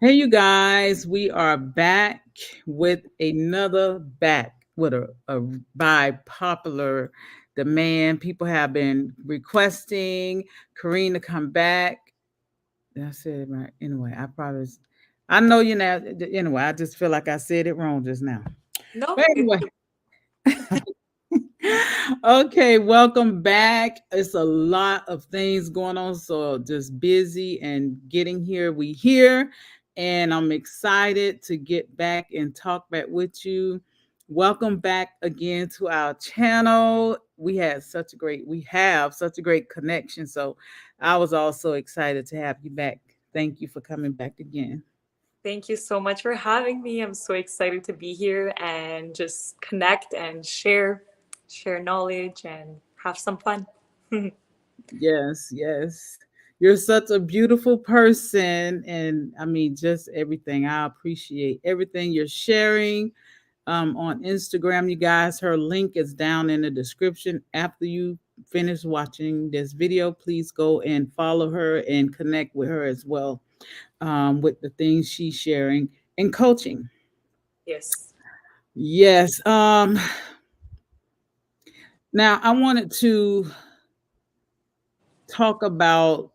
Hey, you guys, we are back with another with a by popular demand. People have been requesting Carine to come back. Did I say it right? Anyway, I know you know. Anyway, I just feel like I said it wrong just now. No, But anyway, okay, welcome back. It's a lot of things going on, so just busy and getting here. We here, and I'm excited to get back and talk back with you. Welcome back again to our channel. We have such a great connection. So I was also excited to have you back. Thank you for coming back again. thank you so much for having me. I'm so excited to be here and just connect and share knowledge and have some fun. Yes, yes. You're such a beautiful person. And I mean, just everything. I appreciate everything you're sharing on Instagram. You guys, her link is down in the description. After you finish watching this video, please go and follow her and connect with her as well with the things she's sharing and coaching. Yes. Yes. Now, I wanted to talk about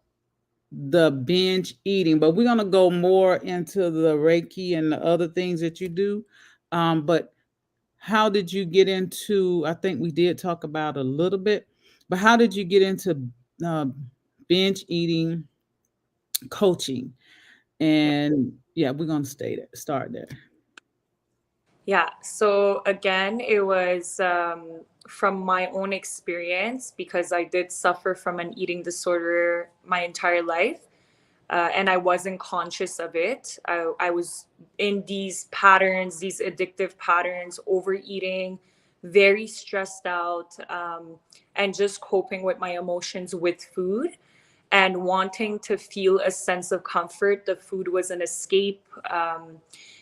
the binge eating, but we're going to go more into the Reiki and the other things that you do. But how did you get into? I think we did talk about a little bit, but how did you get into uh, binge eating coaching? Yeah. And yeah, we're going to start there. Yeah. So again, it was from my own experience because I did suffer from an eating disorder my entire life. And I wasn't conscious of it. I was in these patterns, these addictive patterns, overeating, very stressed out, and just coping with my emotions with food and wanting to feel a sense of comfort. The food was an escape.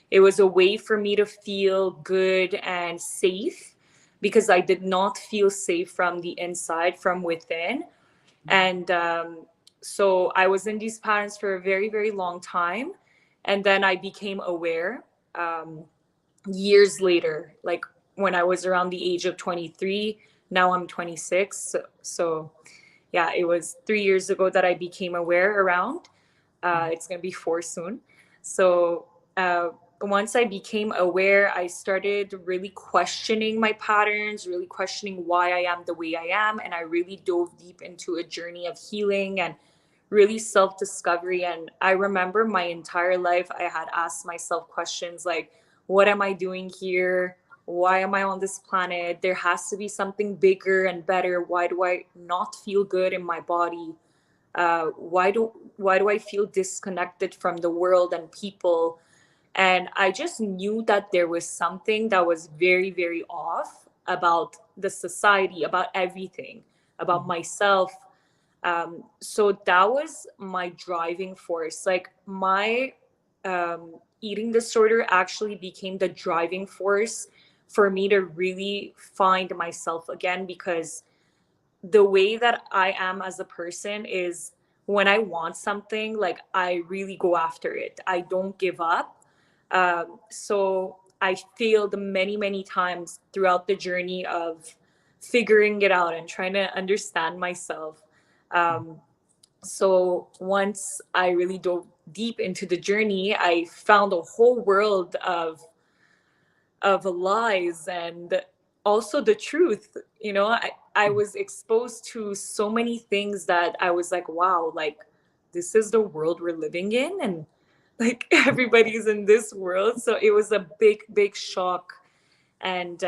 It was a way for me to feel good and safe because I did not feel safe from the inside, from within. And so I was in these patterns for a very, very long time. And then I became aware um, years later, like when I was around the age of 23. Now I'm 26. So yeah, it was 3 years ago that I became aware around. It's going to be four soon. So uh, once I became aware, I started really questioning my patterns, really questioning why I am the way I am. And I really dove deep into a journey of healing and really self discovery. And I remember my entire life, I had asked myself questions like, what am I doing here? Why am I on this planet? There has to be something bigger and better. Why do I not feel good in my body? Why do I feel disconnected from the world and people? And I just knew that there was something that was very, very off about the society, about everything, about myself. So that was my driving force. Like my eating disorder actually became the driving force for me to really find myself again, because the way that I am as a person is when I want something, like I really go after it. I don't give up. So I failed many, many times throughout the journey of figuring it out and trying to understand myself. Um, so once I really dove deep into the journey, I found a whole world of lies and also the truth. I was exposed to so many things that I was like, wow, like this is the world we're living in, and like everybody's in this world. So it was a big, big shock. And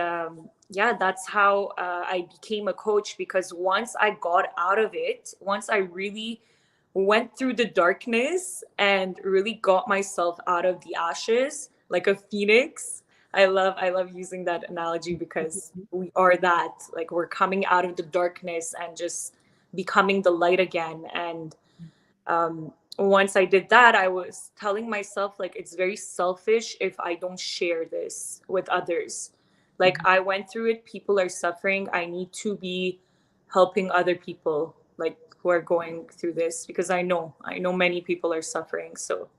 yeah, that's how I became a coach, because once I got out of it, once I really went through the darkness and really got myself out of the ashes like a phoenix. I love using that analogy because we are that, like we're coming out of the darkness and just becoming the light again. And once I did that, I was telling myself like it's very selfish if I don't share this with others. Like I went through it, people are suffering, I need to be helping other people like who are going through this, because I know many people are suffering. So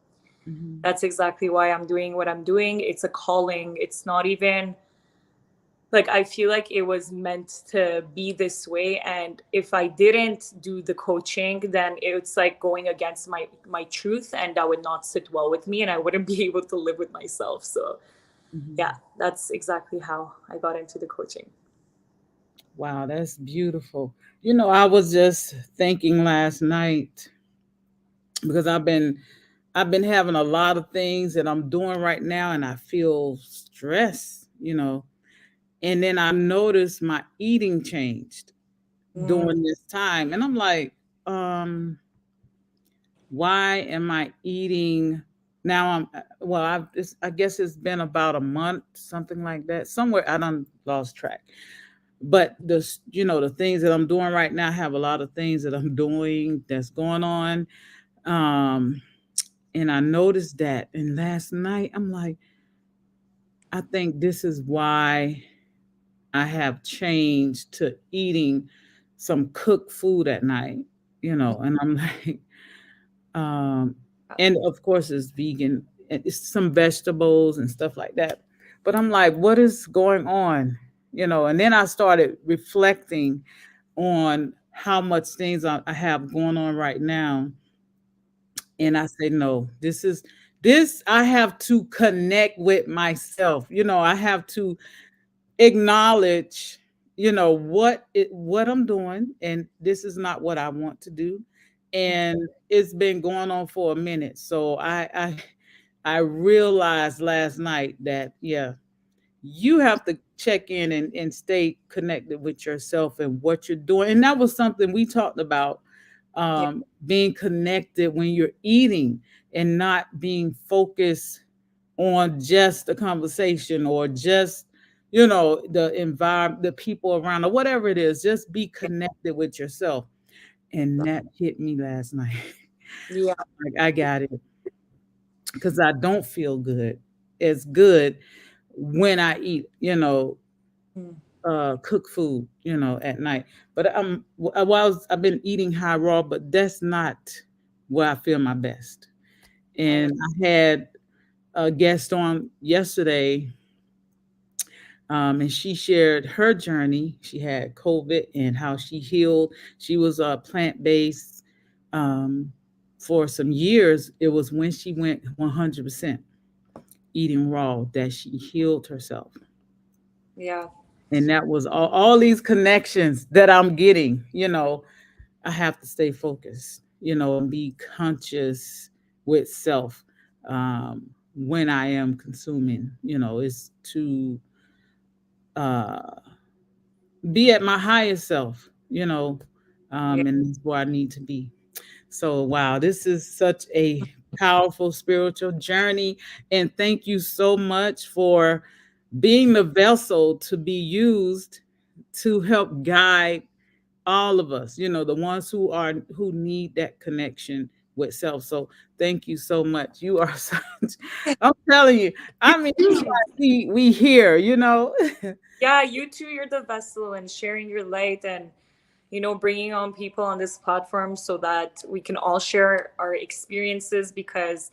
Mhm. That's exactly why I'm doing what I'm doing. It's a calling. It's not even like, I feel like it was meant to be this way, and if I didn't do the coaching, then it's like going against my truth, and that would not sit well with me, and I wouldn't be able to live with myself. So yeah, Mhm. that's exactly how I got into the coaching. Wow, that's beautiful. I was just thinking last night because I've been having a lot of things that I'm doing right now and I feel stress. And then I noticed my eating changed Mm, during this time. And I'm like, um, why am I eating now? Well, I guess it's been about a month, something like that. Somewhere I done lost track. But the things that I'm doing right now, I have a lot of things that I'm doing that's going on. Um, and I noticed that. And last night, I'm like, I think this is why I have changed to eating some cooked food at night. And I'm like, um, and of course it's vegan, and it's some vegetables and stuff like that. But I'm like, what is going on? And then I started reflecting on how much things I have going on right now. And I say, no, this I have to connect with myself. I have to acknowledge, what I'm doing, and this is not what I want to do. And it's been going on for a minute. So I realized last night that, yeah, you have to check in and stay connected with yourself and what you're doing. And that was something we talked about, yeah, being connected when you're eating and not being focused on just the conversation or just the environment, the people around, or whatever it is. Just be connected with yourself. And that hit me last night. yeah, Like, I got it, because I don't feel good when I eat, mm, cook food, at night. But I've been eating high raw, but that's not where I feel my best. I know. And I had a guest on yesterday, and she shared her journey. She had COVID and how she healed. She was plant based, um, for some years. It was when she went 100% eating raw that she healed herself. Yeah, And that was all these connections that I'm getting. I have to stay focused, and be conscious with self, when I am consuming, is to uh, be at my highest self, yeah, and that's where I need to be. So, wow, this is such a powerful spiritual journey. And thank you so much for being the vessel to be used to help guide all of us, the ones who need that connection with self. So thank you so much. You are such, I'm telling you, you I mean, it's too. like we here. Yeah, you too. You're the vessel and sharing your light, and bringing on people on this platform so that we can all share our experiences, because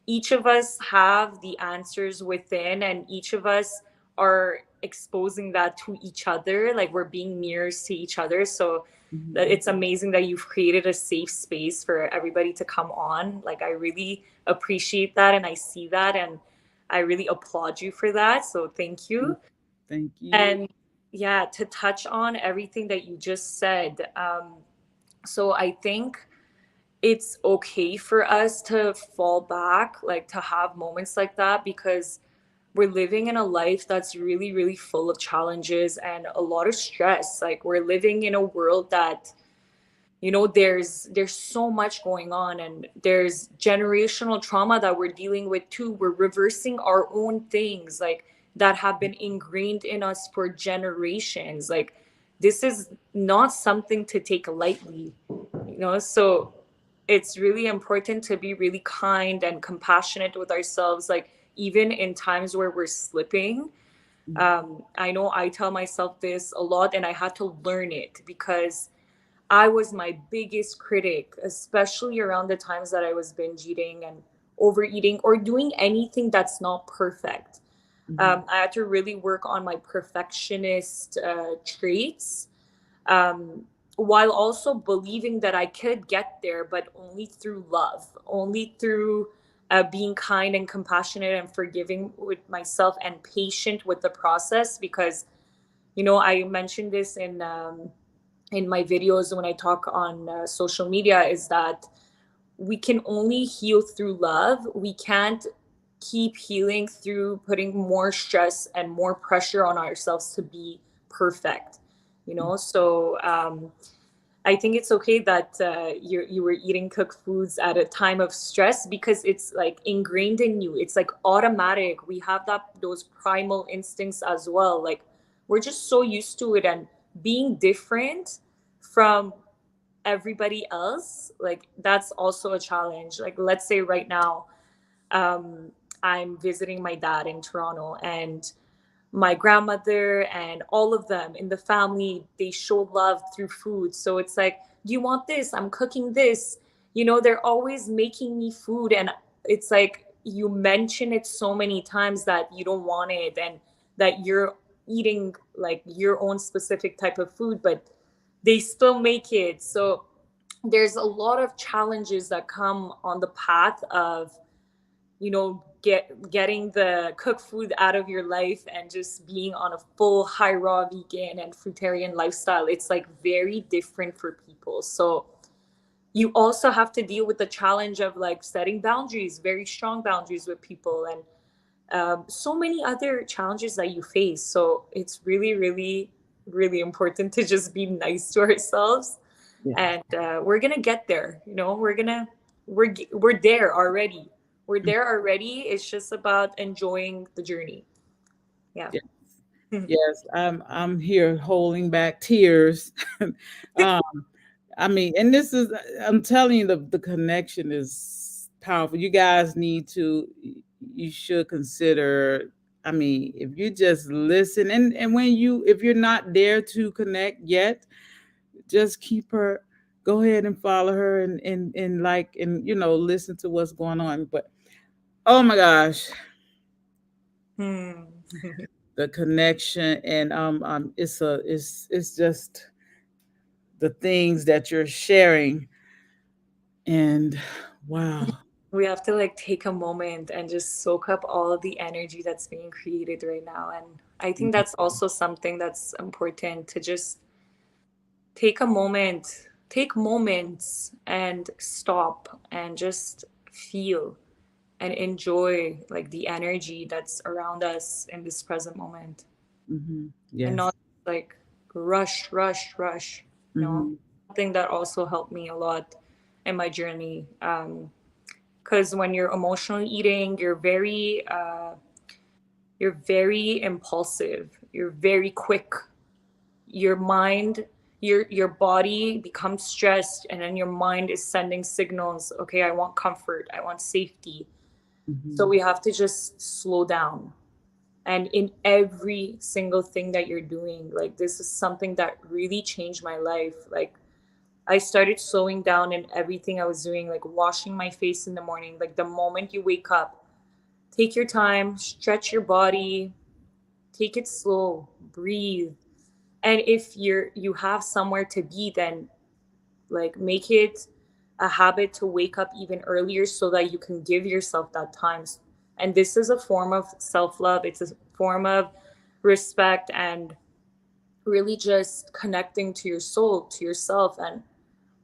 each of us have the answers within, and each of us are exposing that to each other, like we're being mirrors to each other. So that Mhm. it's amazing that you've created a safe space for everybody to come on. Like, I really appreciate that, and I see that, and I really applaud you for that, so thank you. Thank you. And yeah, to touch on everything that you just said, so I think it's okay for us to fall back, like to have moments like that, because we're living in a life that's really, really full of challenges and a lot of stress. Like, we're living in a world that, there's so much going on, and there's generational trauma that we're dealing with too. We're reversing our own things, like, that have been ingrained in us for generations. Like, this is not something to take lightly, so it's really important to be really kind and compassionate with ourselves, like, even in times where we're slipping. I know I tell myself this a lot, and I had to learn it, because I was my biggest critic, especially around the times that I was binge eating and overeating or doing anything that's not perfect. Mm-hmm. I had to really work on my perfectionist traits, um, while also believing that I could get there, but only through love, only through being kind and compassionate and forgiving with myself and patient with the process. Because, I mentioned this in my videos when I talk on social media, is that we can only heal through love. We can't keep healing through putting more stress and more pressure on ourselves to be perfect. So I think it's okay that you were eating cooked foods at a time of stress, because it's like ingrained in you. It's like automatic. We have those primal instincts as well. Like, we're just so used to it, and being different from everybody else, like, that's also a challenge. Like, let's say right now, um, I'm visiting my dad in Toronto, and my grandmother and all of them in the family, they show love through food. So it's like, do you want this? I'm cooking this. They're always making me food, and it's like, you mention it so many times that you don't want it, and that you're eating like your own specific type of food, but they still make it. So there's a lot of challenges that come on the path of, getting the cooked food out of your life and just being on a full high raw vegan and fruitarian lifestyle. It's like very different for people. So you also have to deal with the challenge of like setting boundaries, very strong boundaries with people, and so many other challenges that you face. So it's really, really, really important to just be nice to ourselves, Yes. and we're gonna get there. We're there already. We're there already. It's just about enjoying the journey. Yeah. Yes. Yes. I'm here holding back tears. um, I mean, and this is, I'm telling you, the connection is powerful. You guys need to, you should consider. I mean, if you just listen, and when you, if you're not there to connect yet, just keep her, go ahead and follow her, and like, and listen to what's going on. But oh my gosh, Hmm. the connection, and it's just the things that you're sharing, and wow. We have to like take a moment and just soak up all of the energy that's being created right now. And I think that's also something that's important, to just take a moment, take moments and stop and just feel and enjoy like the energy that's around us in this present moment, and Yes. not like rush, rush, rush. Hmm. Something that also helped me a lot in my journey. Because when you're emotionally eating, you're very impulsive. You're very quick. Your mind, your body becomes stressed, and then your mind is sending signals. Okay, I want comfort. I want safety. So Hmm. we have to just slow down. And in every single thing that you're doing, like, this is something that really changed my life. Like, I started slowing down in everything I was doing, like washing my face in the morning. Like, the moment you wake up, take your time, stretch your body, take it slow, breathe. And if you have somewhere to be, then like make it a habit to wake up even earlier so that you can give yourself that time. And this is a form of self-love. It's a form of respect, and really just connecting to your soul, to yourself. And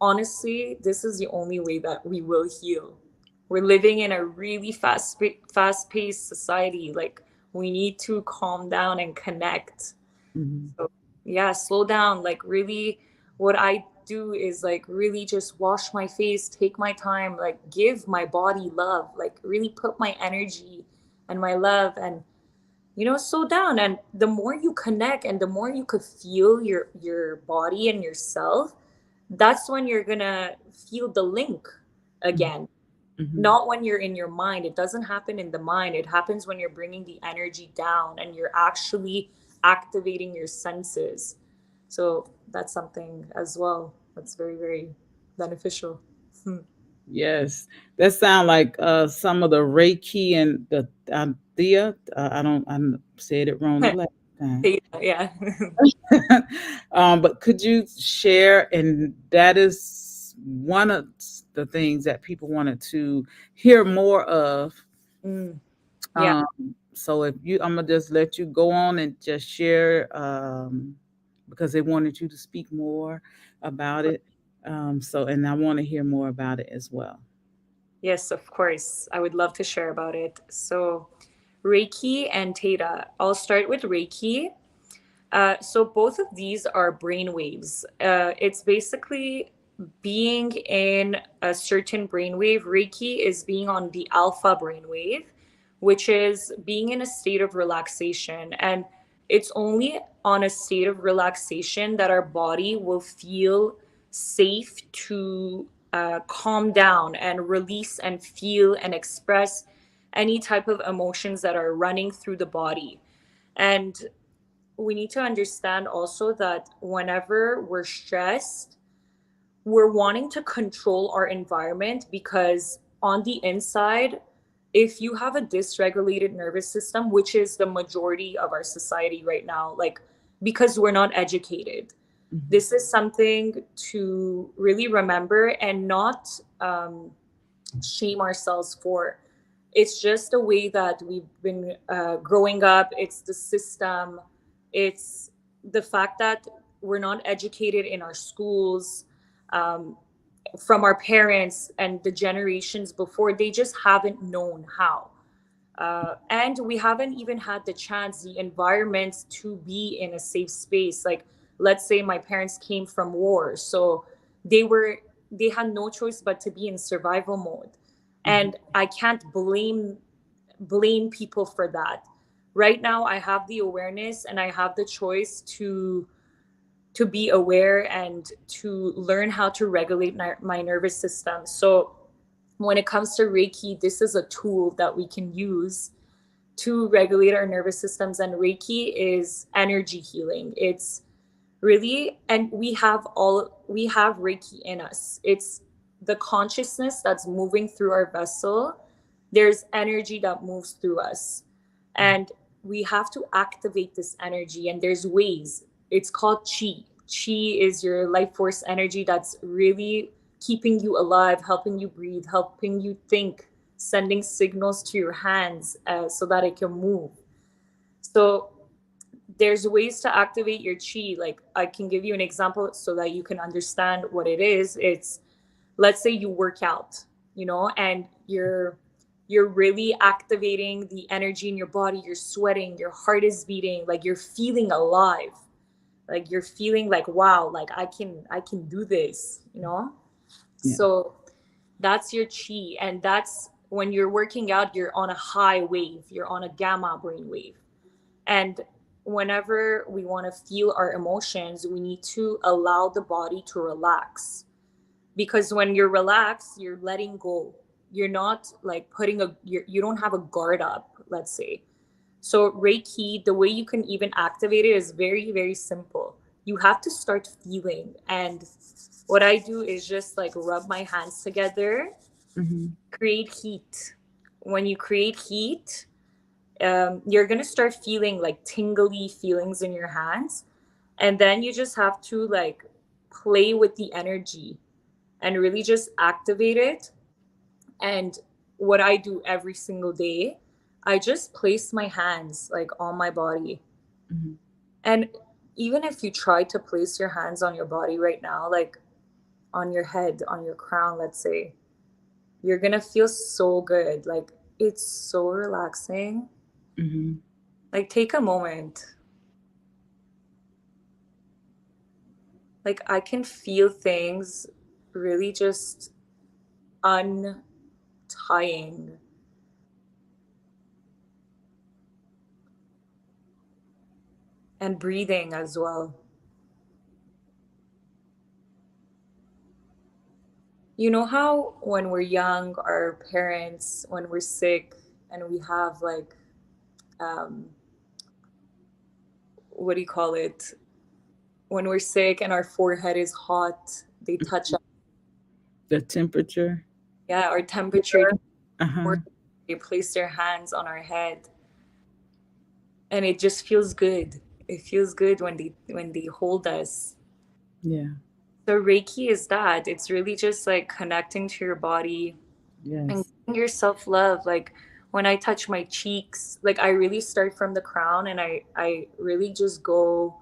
honestly, this is the only way that we will heal. We're living in a really fast-paced society. Like, we need to calm down and connect. Hmm. So, yeah, slow down. Like, really, what I do is like really just wash my face, take my time, like give my body love, like really put my energy and my love, and slow down. And the more you connect and the more you could feel your body and yourself, that's when you're gonna feel the link again. Hmm. Not when you're in your mind. It doesn't happen in the mind. It happens when you're bringing the energy down and you're actually activating your senses. So that's something as well that's very, very beneficial. Hmm. Yes, that sound like some of the Reiki and the Thea. I said it wrong the last time. Theta, yeah. But could you share? And that is one of the things that people wanted to hear more of. Mm, yeah. Um, so if you, I'm gonna just let you go on and just share, because they wanted you to speak more about it. So, and I want to hear more about it as well. Yes, of course. I would love to share about it. So, Reiki and Teta. I'll start with Reiki. So both of these are brain waves. It's basically being in a certain brainwave. Reiki is being on the alpha brainwave, which is being in a state of relaxation. And it's only on a state of relaxation that our body will feel safe to calm down and release and feel and express any type of emotions that are running through the body. And we need to understand also that whenever we're stressed, we're wanting to control our environment because on the inside, if you have a dysregulated nervous system, which is the majority of our society right now, like because we're not educated, Mhm. this is something to really remember and not shame ourselves for. It's just a way that we've been growing up. It's the system. It's the fact that we're not educated in our schools, um, from our parents and the generations before. They just haven't known how. And we haven't even had the chance, the environment to be in a safe space. Like, let's say my parents came from war, so they were they had no choice but to be in survival mode, Mhm. and I can't blame people for that. Right now, I have the awareness and I have the choice to be aware and to learn how to regulate my nervous system. So when it comes to Reiki, this is a tool that we can use to regulate our nervous systems. And Reiki is energy healing. It's really, and we have Reiki in us. It's the consciousness that's moving through our vessel. There's energy that moves through us, and we have to activate this energy. And there's ways. It's called chi. Chi is your life force energy that's really keeping you alive, helping you breathe, helping you think, sending signals to your hands so that it can move. So there's ways to activate your chi. Like, I can give you an example so that you can understand what it is. It's, let's say you work out, and you're really activating the energy in your body. You're sweating, your heart is beating, like you're feeling alive, like you're feeling like, wow, like I can do this. Yeah. So that's your chi. And that's when you're working out, you're on a high wave, you're on a gamma brain wave. And whenever we want to feel our emotions, we need to allow the body to relax. Because when you're relaxed, you're letting go. You're not like you don't have a guard up, let's say. So Reiki, the way you can even activate it is very, very simple. You have to start feeling. And what I do is just like rub my hands together, Mhm. create heat. When you create heat, you're gonna start feeling like tingly feelings in your hands, and then you just have to like play with the energy and really just activate it. And what I do every single day, I just place my hands like on my body. Mhm. And even if you try to place your hands on your body right now, like on your head, on your crown, let's say, you're gonna feel so good. Like, it's so relaxing. Mhm. Like, take a moment. Like, I can feel things really just untying and breathing as well. You know how when we're young, our parents, when we're sick and we have like, um, what do you call it? When we're sick and our forehead is hot, they touch us. The temperature. Yeah, our temperature, Uh-huh. they place their hands on our head, and it just feels good. It feels good when they hold us. Yeah. So Reiki is that. It's really just like connecting to your body and Yes. giving yourself love. Like when I touch my cheeks, like I really start from the crown, and I really just go,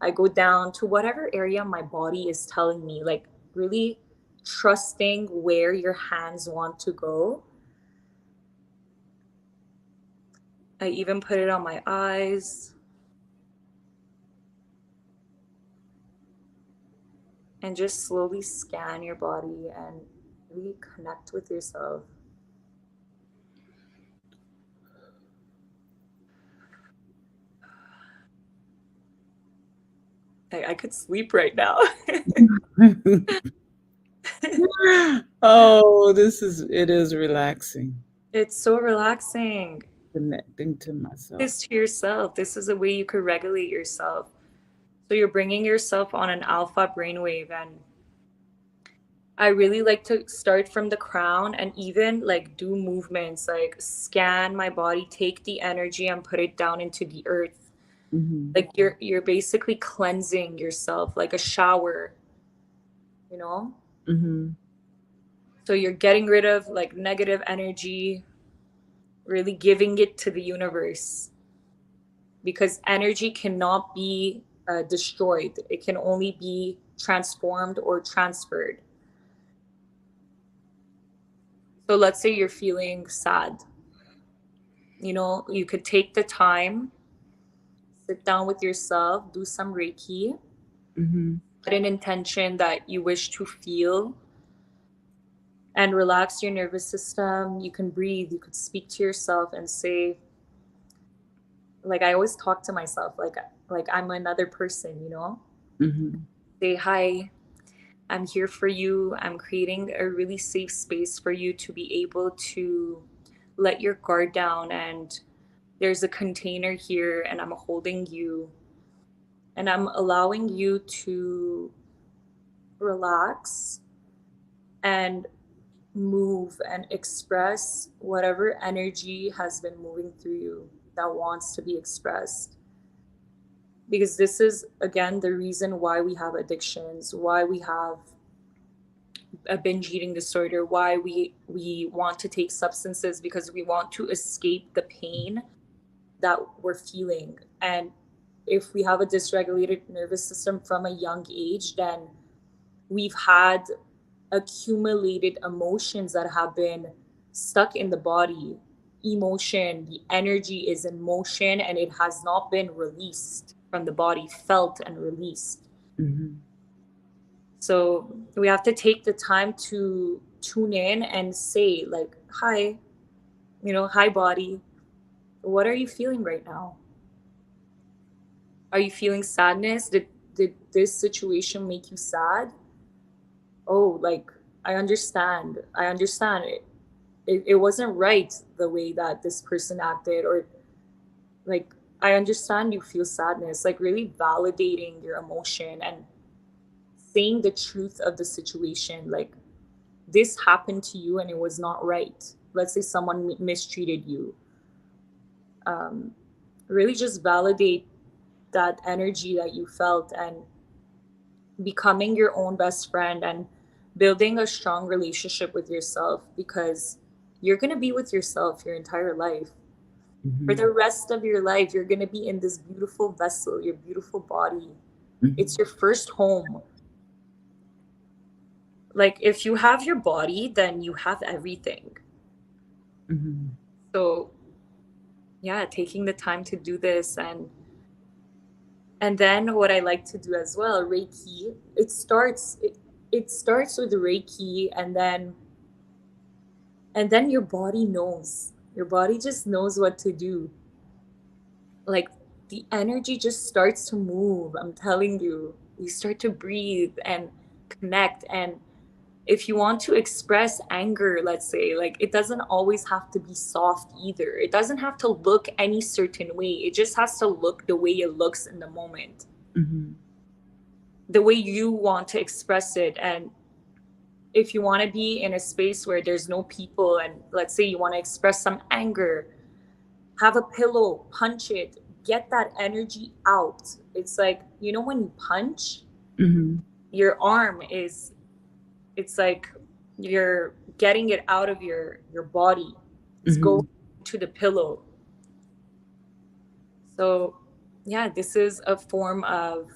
I go down to whatever area my body is telling me, like really trusting where your hands want to go. I even put it on my eyes and just slowly scan your body and really connect with yourself. I could sleep right now. Oh, it is relaxing. It's so relaxing. Connecting to myself. This to yourself. This is a way you could regulate yourself. So you're bringing yourself on an alpha brainwave, and I really like to start from the crown and even like do movements like scan my body, take the energy and put it down into the earth. Mm-hmm. Like you're basically cleansing yourself like a shower, you know? Mm-hmm. So you're getting rid of like negative energy, really giving it to the universe, because energy cannot be destroyed. It can only be transformed or transferred. So let's say you're feeling sad. You know, you could take the time, sit down with yourself, do some Reiki, Mm-hmm. set an intention that you wish to feel, and relax your nervous system. You can breathe, you could speak to yourself and say, like I always talk to myself, like I'm another person, you know? Mm-hmm. Say, hi, I'm here for you. I'm creating a really safe space for you to be able to let your guard down. And there's a container here, and I'm holding you, and I'm allowing you to relax and move and express whatever energy has been moving through you that wants to be expressed. Because this is, again, the reason why we have addictions, why we have a binge eating disorder, why we want to take substances, because we want to escape the pain that we're feeling. And if we have a dysregulated nervous system from a young age, then we've had accumulated emotions that have been stuck in the body. Emotion, the energy is in motion, and it has not been released from the body, felt and released. Mm-hmm. So we have to take the time to tune in and say, like, hi, you know, hi, body. What are you feeling right now? Are you feeling sadness? Did this situation make you sad? Oh, like, I understand. I understand it. It wasn't right the way that this person acted, or like, I understand you feel sadness. Like, really validating your emotion and saying the truth of the situation. Like, this happened to you and it was not right. Let's say someone mistreated you. Um, really just validate that energy that you felt, and becoming your own best friend and building a strong relationship with yourself, because you're going to be with yourself your entire life. For Mm-hmm. the rest of your life, you're going to be in this beautiful vessel, your beautiful body. It's Mm-hmm. your first home. Like, if you have your body, then you have everything. Mm-hmm. So, yeah, taking the time to do this. And then what I like to do as well, Reiki, it starts with Reiki, and then your body knows. Your body just knows what to do. Like, the energy just starts to move. I'm telling you. You start to breathe and connect. And if you want to express anger, let's say, like, it doesn't always have to be soft either. It doesn't have to look any certain way. It just has to look the way it looks in the moment, Mm-hmm. the way you want to express it. And if you want to be in a space where there's no people, and let's say you want to express some anger, have a pillow, punch it, get that energy out. It's like, when you punch, Mm-hmm. your arm is, it's like you're getting it out of your body. It's going Mm-hmm. to the pillow. So yeah, this is a form of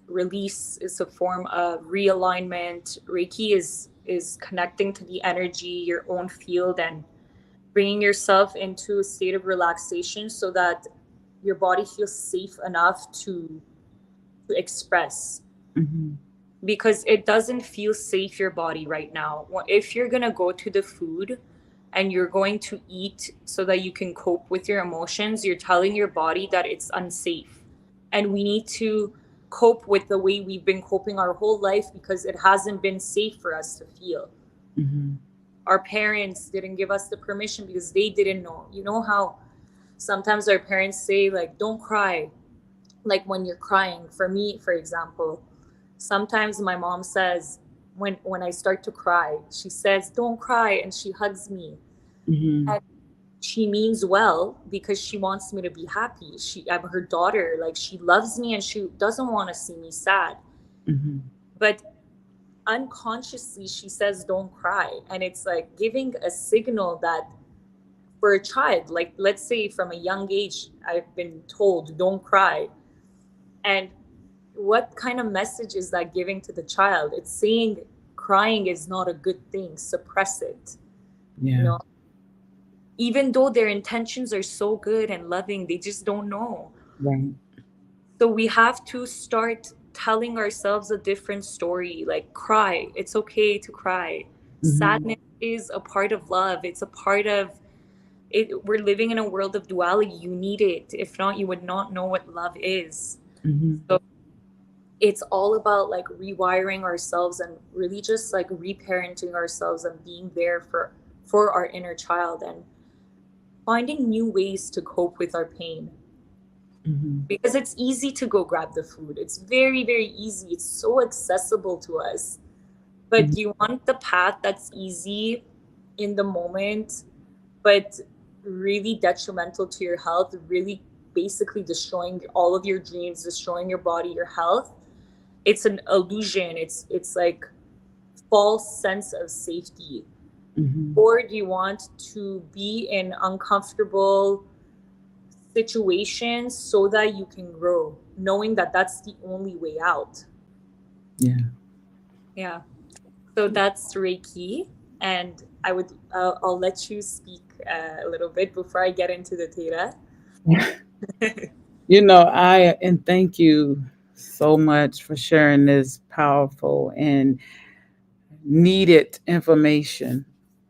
release. It's a form of realignment. Reiki is connecting to the energy, your own field, and bringing yourself into a state of relaxation so that your body feels safe enough to express, Mm-hmm. because it doesn't feel safe, your body right now. If you're going to go to the food and you're going to eat so that you can cope with your emotions, you're telling your body that it's unsafe. And we need to cope with the way we've been coping our whole life, because it hasn't been safe for us to feel. Mm-hmm. Our parents didn't give us the permission because they didn't know. You know how sometimes our parents say, like, don't cry, like when you're crying. For me, for example, sometimes my mom says, when I start to cry, she says, don't cry, and she hugs me. Mm-hmm. And she means well, because she wants me to be happy. I'm her daughter, like, she loves me and she doesn't want to see me sad. Mm-hmm. But unconsciously she says don't cry, and it's like giving a signal that, for a child, like, let's say from a young age I've been told don't cry. And what kind of message is that giving to the child? It's saying crying is not a good thing, suppress it. you Yeah. know Even though their intentions are so good and loving, they just don't know. Right. So we have to start telling ourselves a different story. Like, cry, it's okay to cry. Mm-hmm. Sadness is a part of love, it's a part of it. We're living in a world of duality. You need it. If not, you would not know what love is. Mm-hmm. So it's all about, like, rewiring ourselves and really just like reparenting ourselves and being there for our inner child, and finding new ways to cope with our pain. Mm-hmm. Because it's easy to go grab the food. It's very, very easy. It's so accessible to us. But you want the path that's easy in the moment, but really detrimental to your health, really basically destroying all of your dreams, destroying your body, your health. It's an illusion. It's like false sense of safety. Mm-hmm. Or do you want to be in uncomfortable situations so that you can grow, knowing that that's the only way out? Yeah. Yeah. So that's Reiki, and I'll let you speak a little bit before I get into the Theta. I and thank you so much for sharing this powerful and needed information.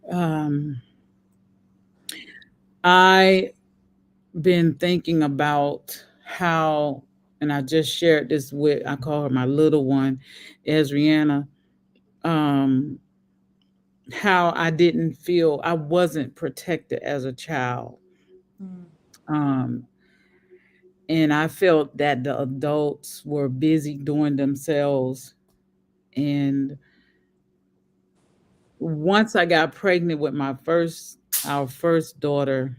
Um, I been thinking about how, and I just shared this with, I call her my little one, Ezriana, um, how I didn't feel, I wasn't protected as a child. Mm, Um, and I felt that the adults were busy doing themselves. And once I got pregnant with our first daughter,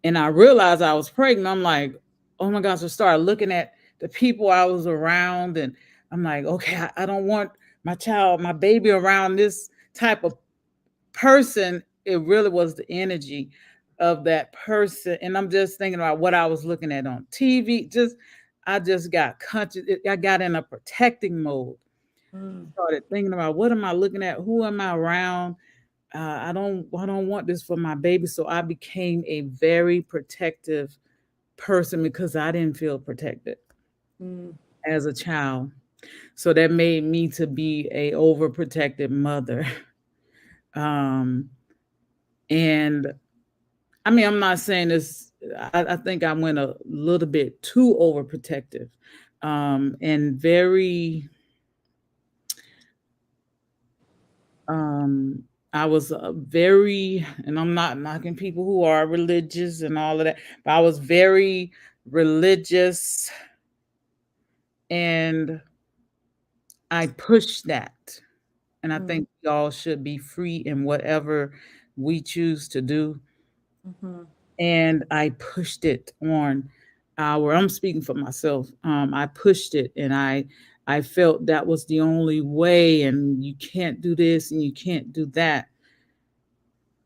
and I realized I was pregnant, I'm like, oh my gosh, I started looking at the people I was around, and I'm like, okay, I don't want my child, my baby around this type of person. It really was the energy of that person. And I'm just thinking about what I was looking at on TV. I just got conscious. I got in a protecting mode. mm, Started thinking about what am I looking at? Who am I around? I don't want this for my baby. So I became a very protective person because I didn't feel protected mm, as a child. So that made me to be a overprotected mother. Um, and I mean, I'm not saying this. I think I went a little bit too overprotective, and very. Um, I was very, and I'm not knocking people who are religious and all of that, but I was very religious, and I pushed that. And I Mm-hmm. think we all should be free in whatever we choose to do. Mm-hmm. And I pushed it on I'm speaking for myself. I pushed it, and I felt that was the only way, and you can't do this and you can't do that.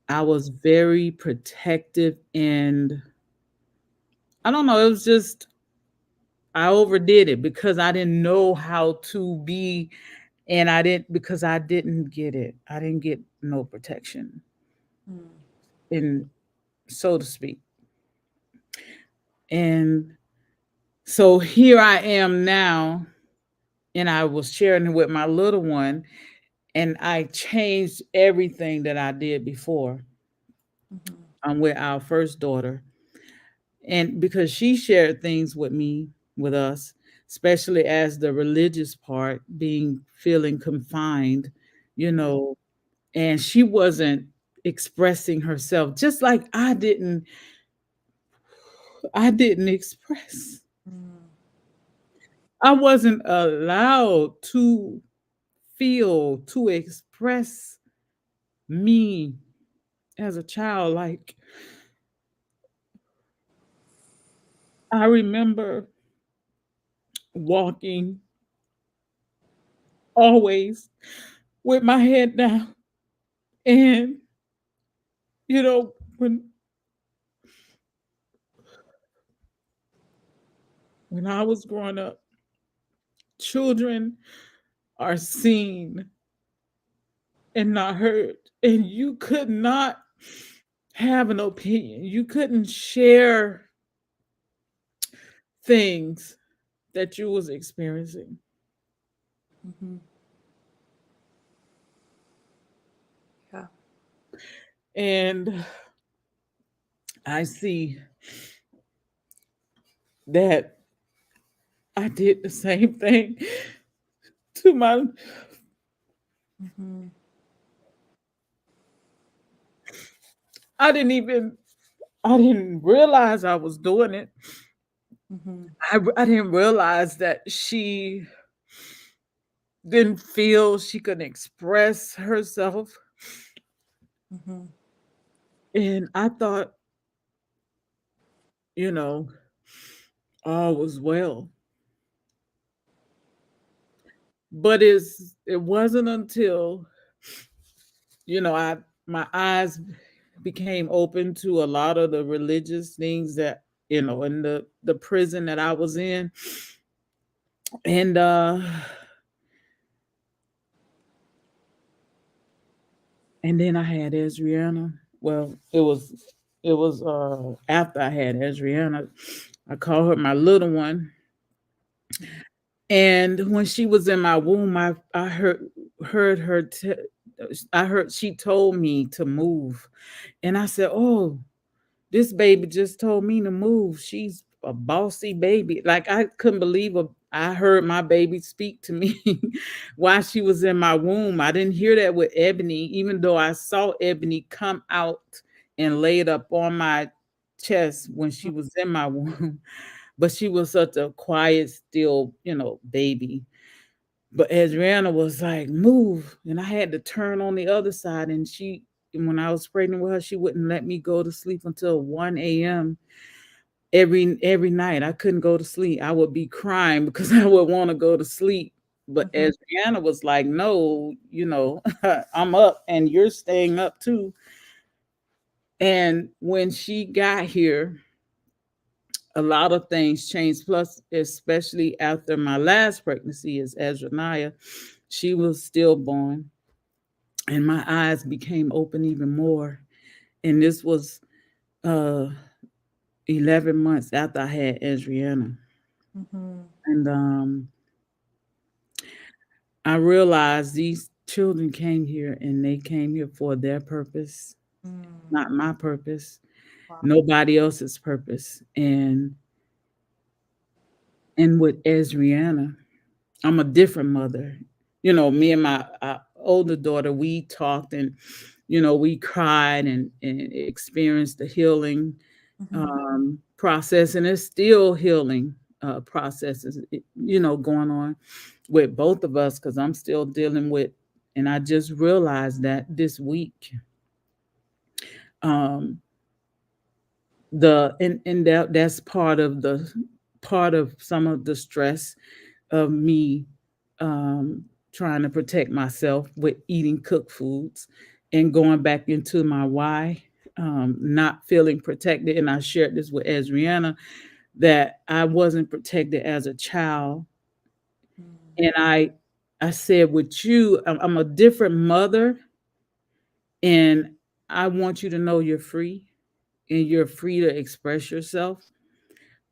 I was very protective, and I don't know, it was just I overdid it because I didn't know how to be, and I didn't because I didn't get it. I didn't get no protection, in so to speak. And so here I am now, and I was sharing it with my little one, and I changed everything that I did before. Mm-hmm. I'm with our first daughter, and because she shared things with me, with us, especially as the religious part, being feeling confined, you know, and she wasn't expressing herself, just like I didn't express. Mm-hmm. I wasn't allowed to feel, to express me as a child. Like, I remember walking always with my head down. And, you know, when I was growing up, children are seen and not heard. And you could not have an opinion. You couldn't share things that you was experiencing. Mm-hmm. Yeah. And I see that I did the same thing to my Mm-hmm. I didn't even I didn't realize I was doing it. Mm-hmm. I didn't realize that she didn't feel she could express herself. Mm-hmm. And I thought, you know, all was well. But it wasn't until, I my eyes became open to a lot of the religious things that, in the prison that I was in. And and then I had Adriana. Well, it was after I had Adriana. I called her my little one. And when she was in my womb, I heard her I heard she told me to move. And I said, "Oh, this baby just told me to move. She's a bossy baby." Like, I couldn't believe I heard my baby speak to me while she was in my womb. I didn't hear that with Ebony, even though I saw Ebony come out and laid up on my chest when she was in my womb. But she was such a quiet, still, baby. But Adriana was like, "Move." And I had to turn on the other side. And when I was pregnant with her, she wouldn't let me go to sleep until 1 a.m. every night. I couldn't go to sleep. I would be crying because I would want to go to sleep. But Mm-hmm. Adriana was like, "No, I'm up and you're staying up too." And when she got here, a lot of things changed. Plus, especially after my last pregnancy, is Azranaya, she was stillborn, and my eyes became open even more. And this was uh 11 months after I had Adriana. Mm-hmm. And I realized these children came here, and they came here for their purpose, Mm. not my purpose, Wow. nobody else's purpose. And with Adriana, I'm a different mother. Me and my older daughter, we talked, and we cried and experienced the healing Mm-hmm. process, and it's still healing processes, going on. with both of us, because I'm still dealing with, and I just realized that this week, um, and that's part of some of the stress of me, um, trying to protect myself with eating cooked foods and going back into my why, not feeling protected. And I shared this with Adriana, that I wasn't protected as a child. Mm. And I said, with you, I'm a different mother, and I want you to know you're free, and you're free to express yourself.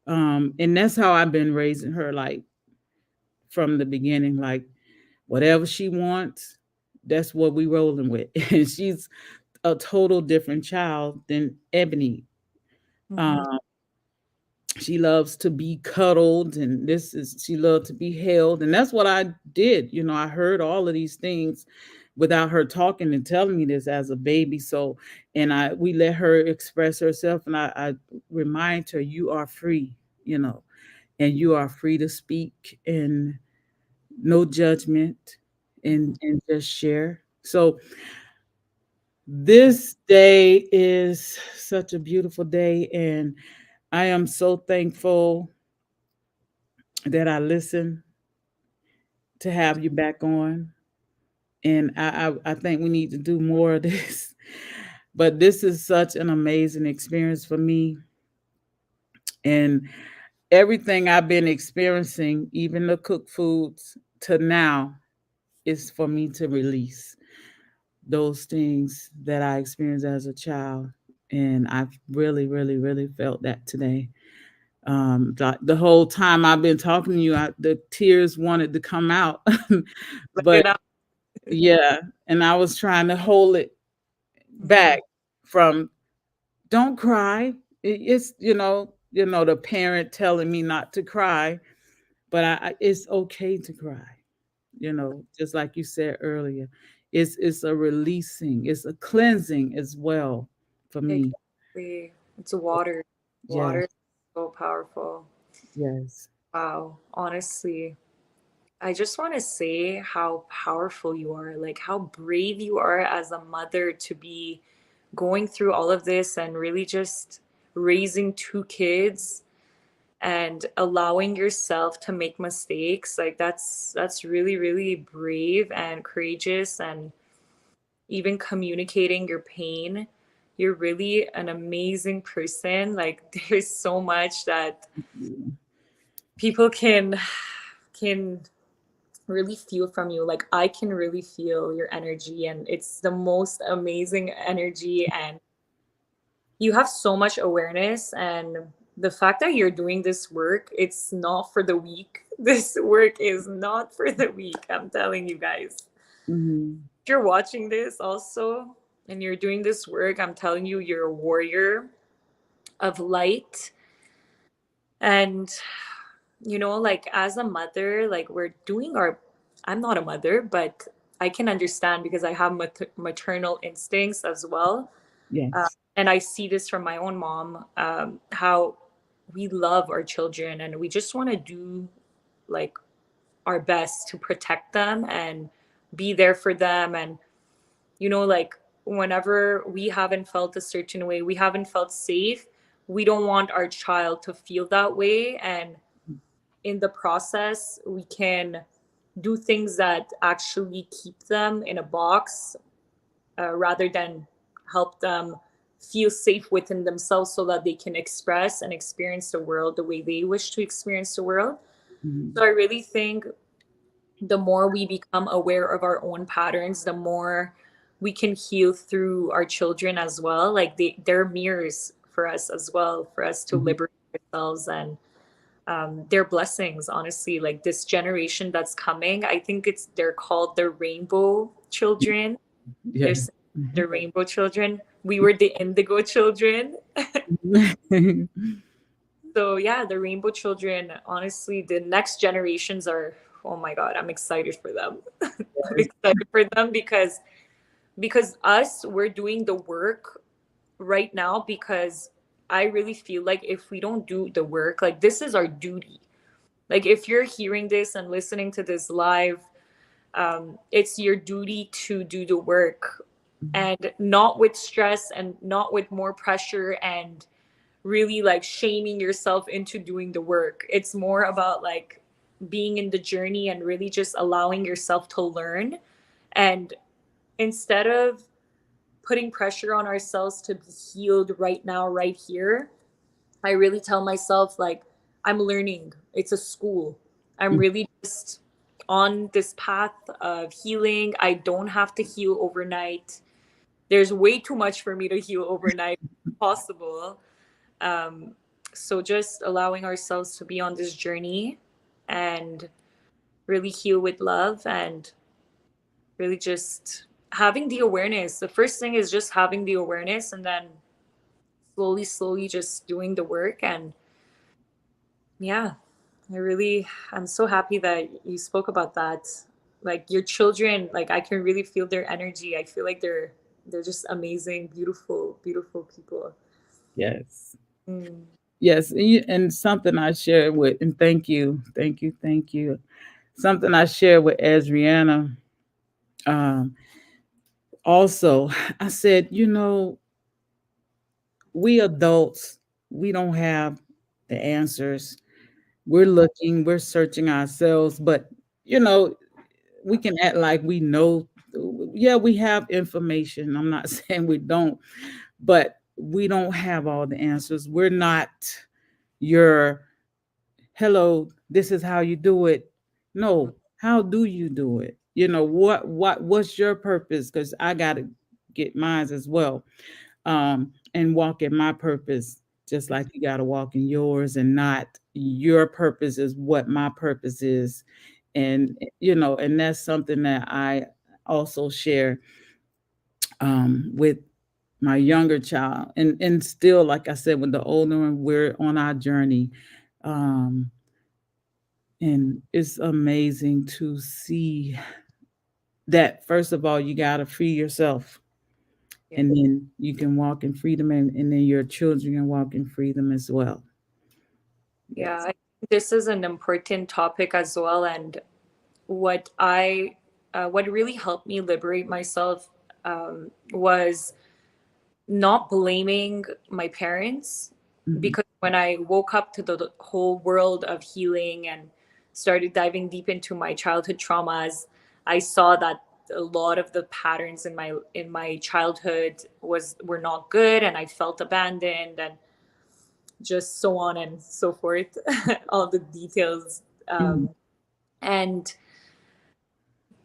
And that's how I've been raising her, like from the beginning, like whatever she wants, that's what we rolling with. And she's a total different child than Ebony. Mm-hmm. Um, she loves to be cuddled, and she loved to be held, and that's what I did. I heard all of these things without her talking and telling me this as a baby. So, and I we let her express herself, and I remind her, you are free, you know, and you are free to speak, and no judgment, Mm-hmm. and just share. So this day is such a beautiful day, and I am so thankful that I listened to have you back on. And I think we need to do more of this. But this is such an amazing experience for me. And everything I've been experiencing, even the cooked foods to now, is for me to release those things that I experienced as a child. And I've really, really, really felt that today. The whole time I've been talking to you, the tears wanted to come out. Let But it out. yeah, and I was trying to hold it Mm-hmm. back from, don't cry. It's, the parent telling me not to cry, but it's okay to cry. Just like you said earlier, it's a releasing, it's a cleansing as well for me. Exactly. It's water. Water Yes, is so powerful. yes. Wow. Honestly, I just want to say how powerful you are, like how brave you are as a mother to be going through all of this and really just raising two kids and allowing yourself to make mistakes. Like that's really really brave and courageous, and even communicating your pain. You're really an amazing person. Like there's so much that people can really feel from you. Like I can really feel your energy, and it's the most amazing energy, and you have so much awareness. And the fact that you're doing this work, it's not for the weak. This work is not for the weak, I'm telling you guys. Hmm. If you're watching this also and you're doing this work, I'm telling you, you're a warrior of light. And like as a mother, like we're doing our, I'm not a mother, but I can understand because I have maternal instincts as well. Yes. And I see this from my own mom, how we love our children and we just want to do like our best to protect them and be there for them. And like whenever we haven't felt a certain way, we haven't felt safe, we don't want our child to feel that way. And in the process, we can do things that actually keep them in a box, rather than help them feel safe within themselves so that they can express and experience the world the way they wish to experience the world. So Hmm. I really think the more we become aware of our own patterns, the more we can heal through our children as well. Like they're mirrors for us as well, for us to Hmm. liberate ourselves. And they're blessings, honestly. Like this generation that's coming, I think they're called the rainbow children. Yeah. There's the rainbow children. We were the indigo children. Mhm. So yeah, the rainbow children, honestly, the next generations are, oh my God, I'm excited for them. I'm Yes. excited for them because us, we're doing the work right now, because I really feel like if we don't do the work, like this is our duty. Like if you're hearing this and listening to this live, it's your duty to do the work, Mhm. and not with stress and not with more pressure and really like shaming yourself into doing the work. It's more about like being in the journey and really just allowing yourself to learn. And instead of putting pressure on ourselves to be healed right now, right here, I really tell myself, like, I'm learning. It's a school. I'm Mhm. really just on this path of healing. I don't have to heal overnight. There's way too much for me to heal overnight possible. Um, so just allowing ourselves to be on this journey and really heal with love, and really just having the awareness. The first thing is just having the awareness, and then slowly, slowly just doing the work. And yeah, I'm so happy that you spoke about that. Like your children, like I can really feel their energy. I feel like they're just amazing, beautiful, beautiful people. Yes. Mm. Yes. And something I shared with, and thank you, thank you, thank you. Something I shared with Adriana. Um, Also, I said, we adults, we don't have the answers. We're Mm. looking, we're searching ourselves, but you know, we can act like we know. Yeah, we have information. I'm not saying we don't, but we don't have all the answers. We're not your hello, this is how you do it. No, how do you do it? What's your purpose? Because I gotta get mine as well. And walk in my purpose, just like you gotta walk in yours, and not your purpose is what my purpose is. And that's something that I also share with my younger child, and still, like I said, with the older one, we're on our journey. um and it's amazing to see that, first of all, you got to free yourself, Yeah. and then you can walk in freedom, and then your children can walk in freedom as well. Yeah, Yes. I think this is an important topic as well. And what what really helped me liberate myself was not blaming my parents, Mhm. because when I woke up to the whole world of healing and started diving deep into my childhood traumas, I saw that a lot of the patterns in my childhood were not good, and I felt abandoned, and just so on and so forth, all the details. Mhm. And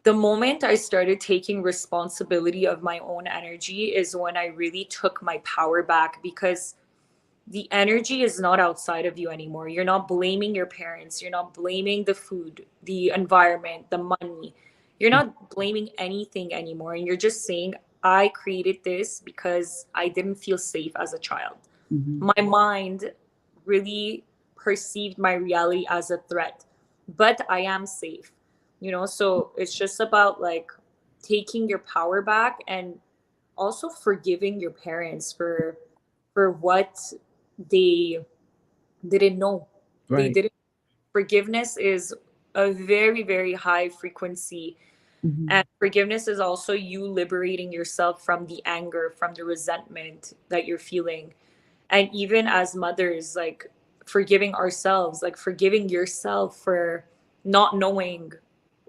the moment I started taking responsibility of my own energy is when I really took my power back, because the energy is not outside of you anymore. You're not blaming your parents. You're not blaming the food, the environment, the money. You're not blaming anything anymore. And you're just saying, I created this because I didn't feel safe as a child. Mhm. My mind really perceived my reality as a threat, but I am safe. So it's just about like taking your power back, and also forgiving your parents for what they didn't know. They Right. didn't. Forgiveness is a very, very high frequency. Mhm. And forgiveness is also you liberating yourself from the anger, from the resentment that you're feeling. And even as mothers, like forgiving ourselves, like forgiving yourself for not knowing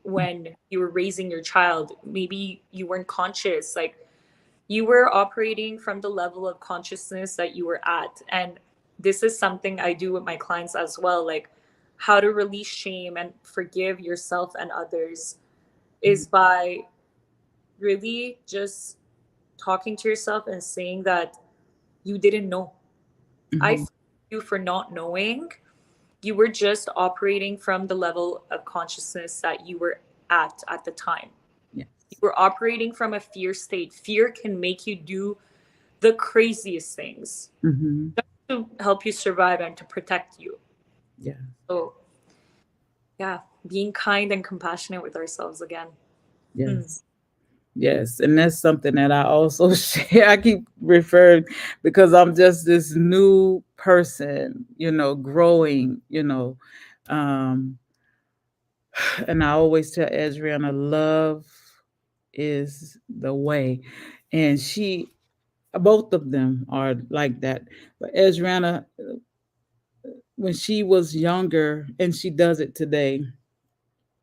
when you were raising your child. Maybe you weren't conscious. Like you were operating from the level of consciousness that you were at. And this is something I do with my clients as well. Like how to release shame and forgive yourself and others is by really just talking to yourself and saying that you didn't know. I Mhm. forgive you for not knowing. You were just operating from the level of consciousness that you were at the time. You Yes. were operating from a fear state. Fear can make you do the craziest things Mhm. to help you survive and to protect you. Yeah. So, yeah, being kind and compassionate with ourselves again. Hmm. Yes. Yes, and that's something that I also share. I keep referring because I'm just this new person, growing, Um, and I always tell Adriana, love is the way. And she, both of them are like that. But Adriana, when she was younger, and she does it today,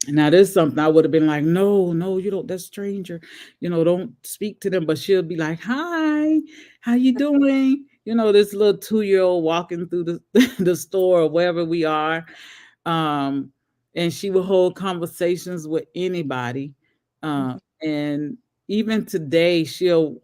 now there's something I would have been like, no, no, you don't, that's stranger, don't speak to them. But she'll be like, hi, how you doing? This little 2-year old walking through the, the store or wherever we are. um, and she would hold conversations with anybody. Mhm. And even today, she'll,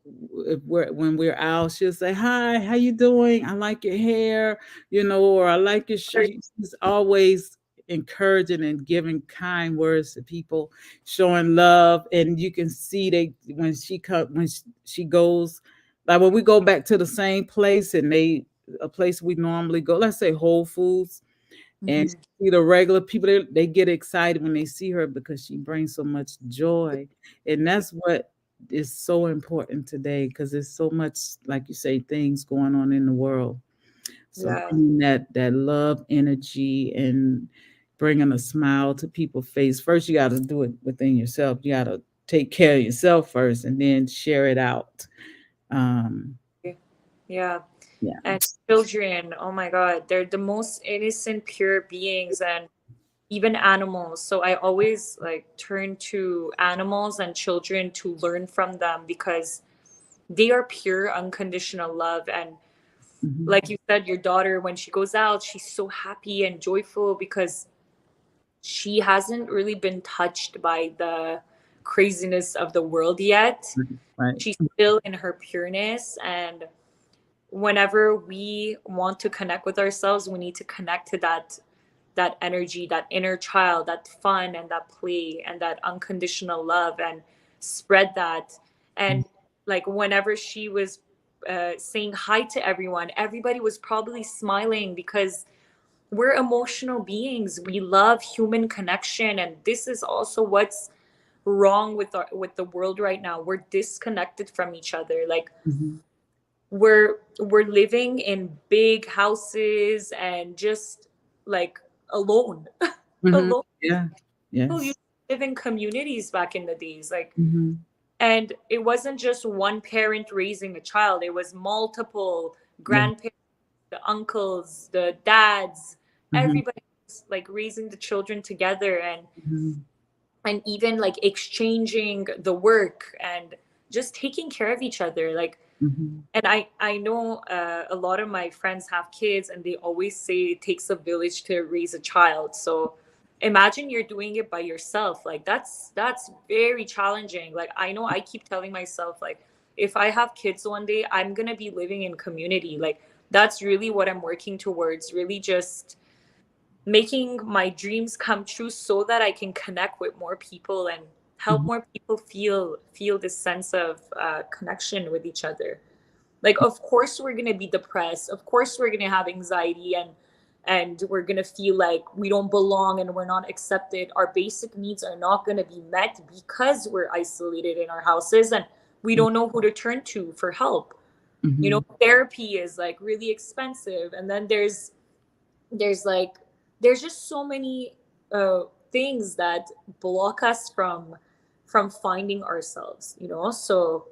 if when we're out, she'll say, "Hi, how you doing? I like your hair," or "I like your shirt." She's always encouraging and giving kind words to people, showing love. And you can see they when she goes, like when we go back to the same place, and a place we normally go, let's say Whole Foods, and Mhm. see the regular people, they get excited when they see her because she brings so much joy. And that's what is so important today, because there's so much, like you say, things going on in the world. So Yeah. bringing that love energy and bringing a smile to people's face. First, you got to do it within yourself. You got to take care of yourself first, and then share it out. um Yeah. yeah. And children, oh my God, they're the most innocent, pure beings, and even animals. So I always like turn to animals and children to learn from them because they are pure, unconditional love. And Hmm. like you said, your daughter, when she goes out, she's so happy and joyful because she hasn't really been touched by the craziness of the world yet. Right. She's still in her pureness. And whenever we want to connect with ourselves, we need to connect to that energy, that inner child, that fun and that play and that unconditional love, and spread that. And like whenever she was saying hi to everyone, everybody was probably smiling because we're emotional beings. We love human connection, and this is also what's wrong with the world right now. We're disconnected from each other. Like Hmm. we're living in big houses and just like alone. Hmm. Alone. Yeah. People used Yes. to live in communities back in the days, like, Hmm. and it wasn't just one parent raising a child, it was multiple Yeah. grandparents, the uncles, the dads, Hmm. everybody was like raising the children together, Hmm. and even like exchanging the work and just taking care of each other. Like, Hmm. and I know a lot of my friends have kids, and they always say it takes a village to raise a child. So imagine you're doing it by yourself. Like that's very challenging. Like I know I keep telling myself, like, if I have kids one day, I'm gonna be living in community. Like that's really what I'm working towards. Really just making my dreams come true so that I can connect with more people and help Hmm. more people feel this sense of connection with each other. Like of course we're gonna be depressed, of course we're gonna have anxiety, and we're gonna feel like we don't belong and we're not accepted. Our basic needs are not gonna be met because we're isolated in our houses and we don't know who to turn to for help. You know, Hmm. therapy is like really expensive, and then there's like there's just so many uh things that block us from finding ourselves, you know. So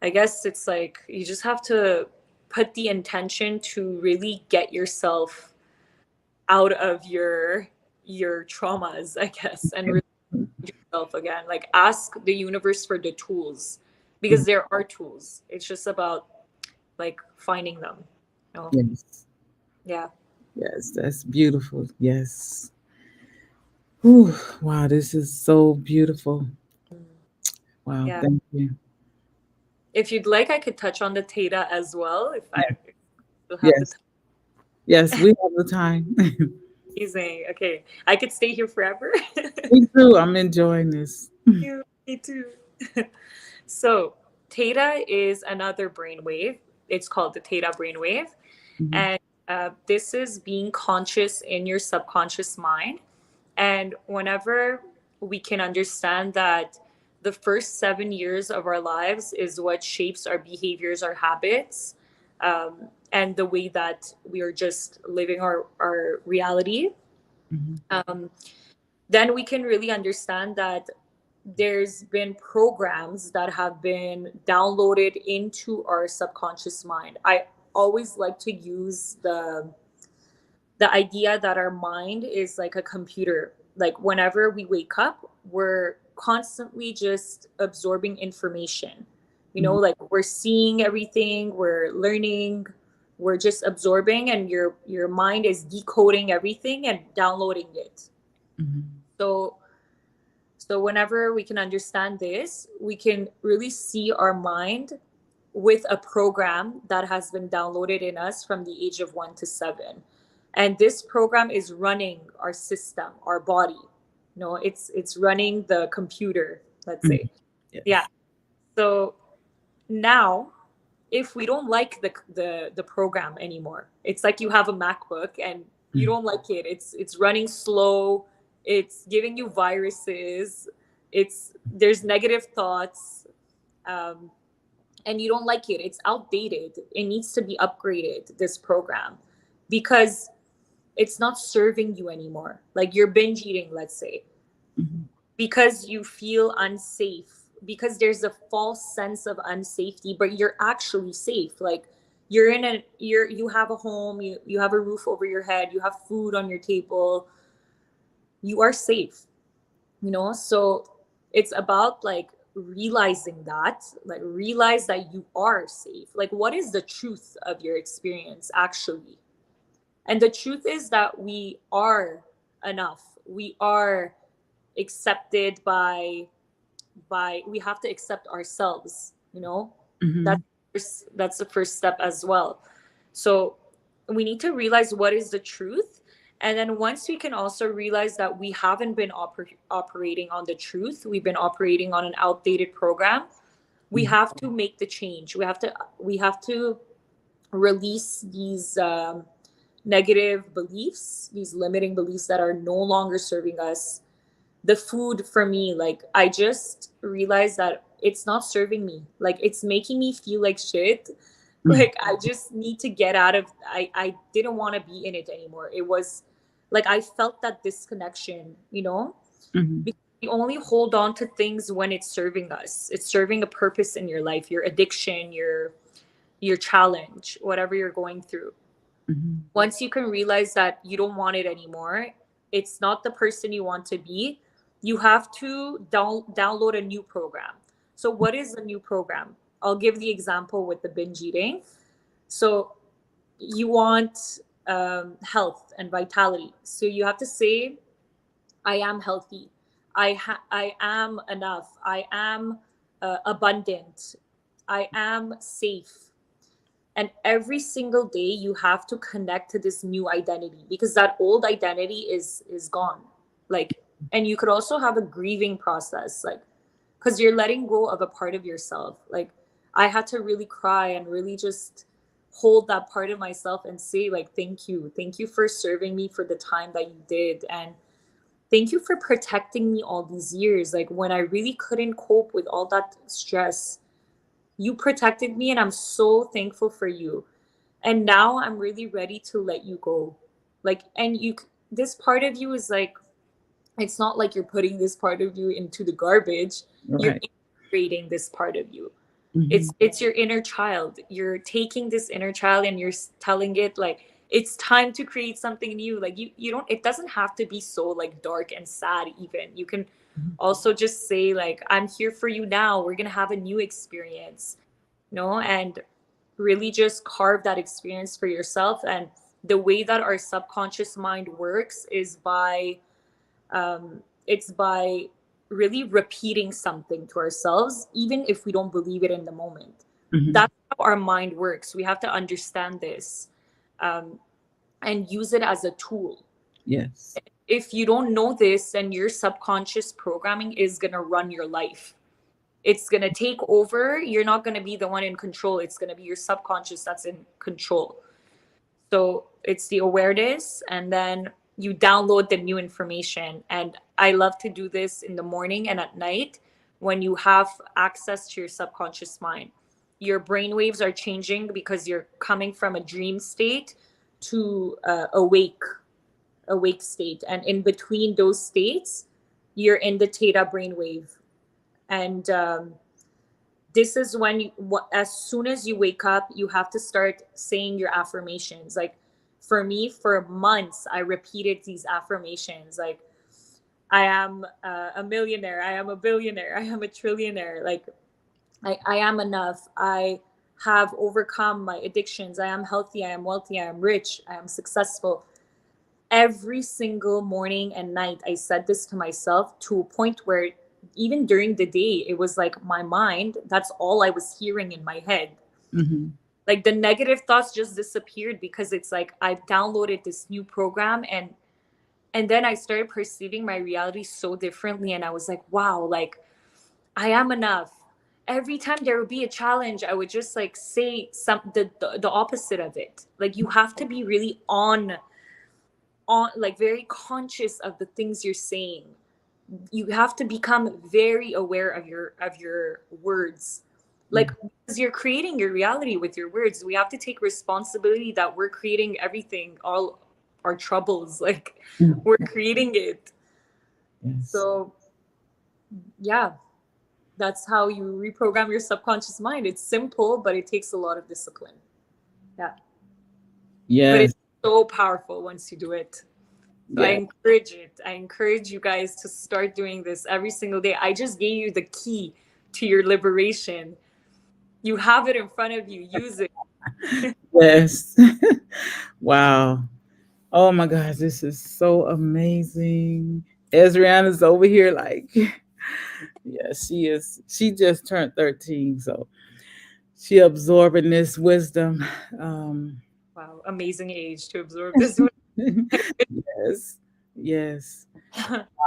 I guess it's like you just have to put the intention to really get yourself out of your traumas, I guess, and really find yourself again. Like ask the universe for the tools because there are tools. It's just about like finding them. You know? Yes. Yeah. Yes. That's beautiful. Yes. Whew. Wow. This is so beautiful. Mm. Wow. Yeah. Thank you. If you'd like, I could touch on the Teta as well. If I Yes. still have the Yes. time. Yes. We have the time. Amazing. Okay, I could stay here forever. Me too. I'm enjoying this. You, me too. So, theta is another brainwave. It's called the theta brainwave. Mhm. And this is being conscious in your subconscious mind. And whenever we can understand that the first 7 years of our lives is what shapes our behaviors, our habits, and the way that we are just living our reality. Mhm. Then we can really understand that there's been programs that have been downloaded into our subconscious mind. I always like to use the idea that our mind is like a computer. Like whenever we wake up, we're constantly just absorbing information. You know, Mhm. like we're seeing everything, we're learning, we're just absorbing, and your mind is decoding everything and downloading it. Mhm. So whenever we can understand this, we can really see our mind with a program that has been downloaded in us from the age of 1 to 7. And this program is running our system, our body. No, it's running the computer, let's Mhm. say. Yeah. Yes. So now if we don't like the program anymore, it's like you have a MacBook and you Mhm. don't like it. It's running slow, it's giving you viruses, it's there's negative thoughts, um, and you don't like it. It's outdated. It needs to be upgraded, this program, because it's not serving you anymore. Like you're binge eating, let's say, Mhm. because you feel unsafe, because there's a false sense of unsafety, but you're actually safe. Like you have a home, you have a roof over your head, you have food on your table, you are safe, you know. So it's about like realizing that, like realize that you are safe. Like what is the truth of your experience actually? And the truth is that we are enough. We are accepted by we have to accept ourselves, you know. Mhm. That's the first step as well. So we need to realize what is the truth, and then once we can also realize that we haven't been operating on the truth, we've been operating on an outdated program, we Mhm. have to make the change. We have to release these negative beliefs, these limiting beliefs that are no longer serving us. The food for me, like I just realized that it's not serving me, like it's making me feel like shit. Mhm. Like I just need to get out of, I didn't want to be in it anymore. It was like I felt that disconnection, you know. Mhm. Because we only hold on to things when it's serving us, it's serving a purpose in your life, your addiction, your challenge, whatever you're going through. Mhm. Once you can realize that you don't want it anymore, it's not the person you want to be, you have to download a new program. So what is the new program? I'll give the example with the binge eating. So you want health and vitality, so you have to say, I am healthy, I am enough, I am abundant, I am safe. And every single day you have to connect to this new identity, because that old identity is gone. Like, and you could also have a grieving process, like, because you're letting go of a part of yourself. Like I had to really cry and really just hold that part of myself and say, like, thank you for serving me for the time that you did, and thank you for protecting me all these years, like when I really couldn't cope with all that stress. You protected me, and I'm so thankful for you. And now I'm really ready to let you go. Like, and you, this part of you is like, it's not like you're putting this part of you into the garbage. You're Right. integrating this part of you. Mhm. It's your inner child. You're taking this inner child and you're telling it like it's time to create something new. Like you don't, it doesn't have to be so like dark and sad. Even you can Mhm. also just say like, I'm here for you now, we're gonna have a new experience, you know. And really just carve that experience for yourself. And the way that our subconscious mind works is by it's by really repeating something to ourselves, even if we don't believe it in the moment. Mhm. That's how our mind works. We have to understand this, um, and use it as a tool. Yes. If you don't know this, then your subconscious programming is going to run your life. It's going to take over. You're not going to be the one in control. It's going to be your subconscious that's in control. So it's the awareness, and then you download the new information. And I love to do this in the morning and at night when you have access to your subconscious mind. Your brain waves are changing because you're coming from a dream state to awake awake state, and in between those states you're in the theta brainwave. And this is when as soon as you wake up, you have to start saying your affirmations. Like for me, for months I repeated these affirmations, like I am a millionaire, I am a billionaire, I am a trillionaire, like I am enough, I have overcome my addictions, I am healthy, I am wealthy, I am rich, I am successful. Every single morning and night I said this to myself, to a point where even during the day it was like my mind, that's all I was hearing in my head. Mm-hmm. Like the negative thoughts just disappeared, because it's like I've downloaded this new program, and then I started perceiving my reality so differently, and I was like, wow, like I am enough. Every time there would be a challenge, I would just like say the opposite of it. Like you have to be really on like very conscious of the things you're saying. You have to become very aware of your words. Like because you're creating your reality with your words. We have to take responsibility that we're creating everything, all our troubles, like we're creating it. Yes. So yeah, that's how you reprogram your subconscious mind. It's simple, but it takes a lot of discipline. Yeah. But Yes. it's so powerful once you do it. So I Yes. encourage it. I encourage you guys to start doing this every single day. I just gave you the key to your liberation. You have it in front of you. Use it. Yes. Wow. Oh my gosh, this is so amazing. Ezriana's over here like, yeah, she is. She just turned 13, so she absorbing this wisdom. Um, Wow, amazing age to absorb this. yes, yes.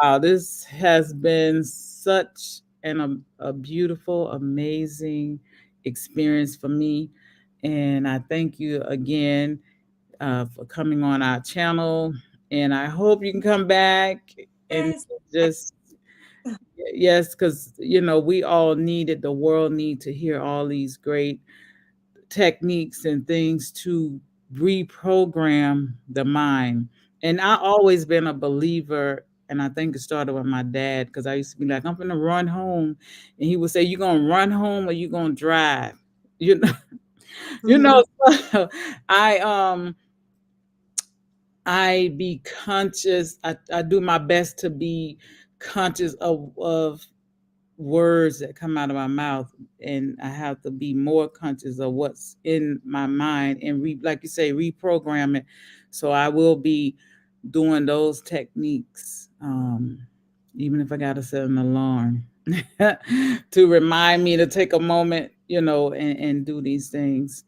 Wow, this has been such a beautiful, amazing experience for me, and I thank you again for coming on our channel. And I hope you can come back and Yes. just yes, because we all needed the world need to hear all these great techniques and things to reprogram the mind. And I always been a believer, and I think it started with my dad because I used to be like, I'm gonna run home, and he would say, "You gonna run home or you gonna drive?" You know, you know. So I be conscious. I do my best to be conscious of words that come out of my mouth, and I have to be more conscious of what's in my mind and like you say, reprogram it. So I will be doing those techniques, even if I got to set an alarm to remind me to take a moment, and do these things.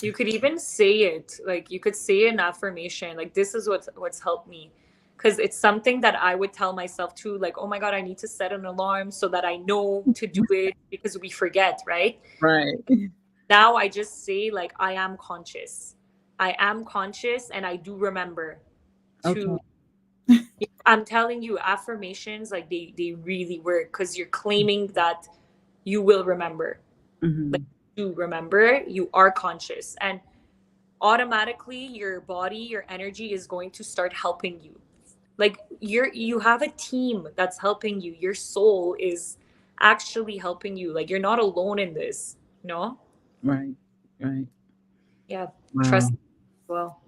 You could even say it. Like you could say an affirmation. Like this is what's helped me. Because it's something that I would tell myself too, like, oh my God, I need to set an alarm so that I know to do it, because we forget, right? Right. Now I just say, like, I am conscious. I am conscious and I do remember Okay. to. I'm telling you, affirmations, like, they really work, because you're claiming that you will remember. Like, Hmm. you remember, you are conscious. And automatically, your body, your energy is going to start helping you. Like, you have a team that's helping you. Your soul is actually helping you. Like, you're not alone in this, you know? Right. Right. Yeah. Wow. Trust as well.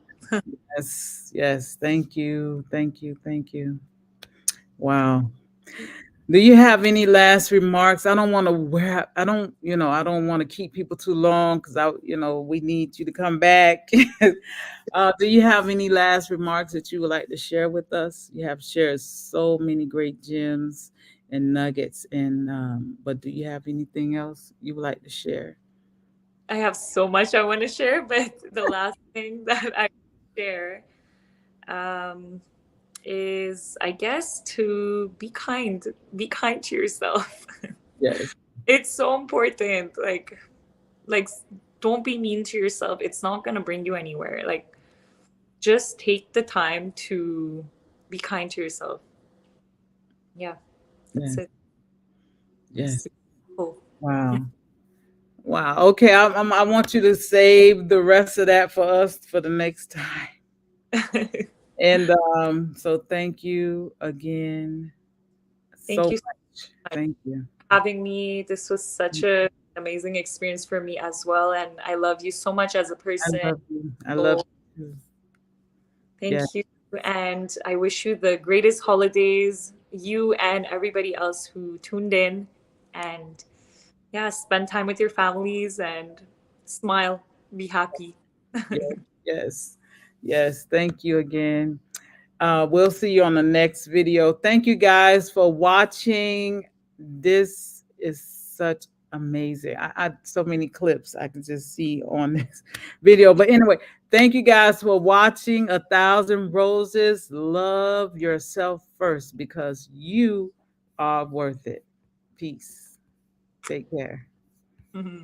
Yes. Yes. Thank you. Thank you. Thank you. Wow. Do you have any last remarks? I don't want to wear, I don't want to keep people too long because we need you to come back. Do you have any last remarks that you would like to share with us? You have shared so many great gems and nuggets, but do you have anything else you would like to share? I have so much I want to share, but the last thing that I share um, is, I guess, to be kind. Be kind to yourself. Yes. It's so important. Like, don't be mean to yourself. It's not gonna bring you anywhere. Like, just take the time to be kind to yourself. Yeah, that's Yes. it. Yes. Cool. Wow. Wow. Okay. I want you to save the rest of that for us for the next time. And so thank you again so Thank you so much. much Thank you. for having me. This was such a amazing experience for me as well, and I love you so much as a I person. love you. I love So you. Yeah. thank you, and I wish you the greatest holidays, you and everybody else who tuned in. And yeah, spend time with your families and smile, be happy. Yes. Yes. Yes. Thank you again. We'll see you on the next video. Thank you guys for watching. This is such amazing. I so many clips I can just see on this video. But anyway, thank you guys for watching A Thousand Roses. Love yourself first because you are worth it. Peace. Take care. Mhm.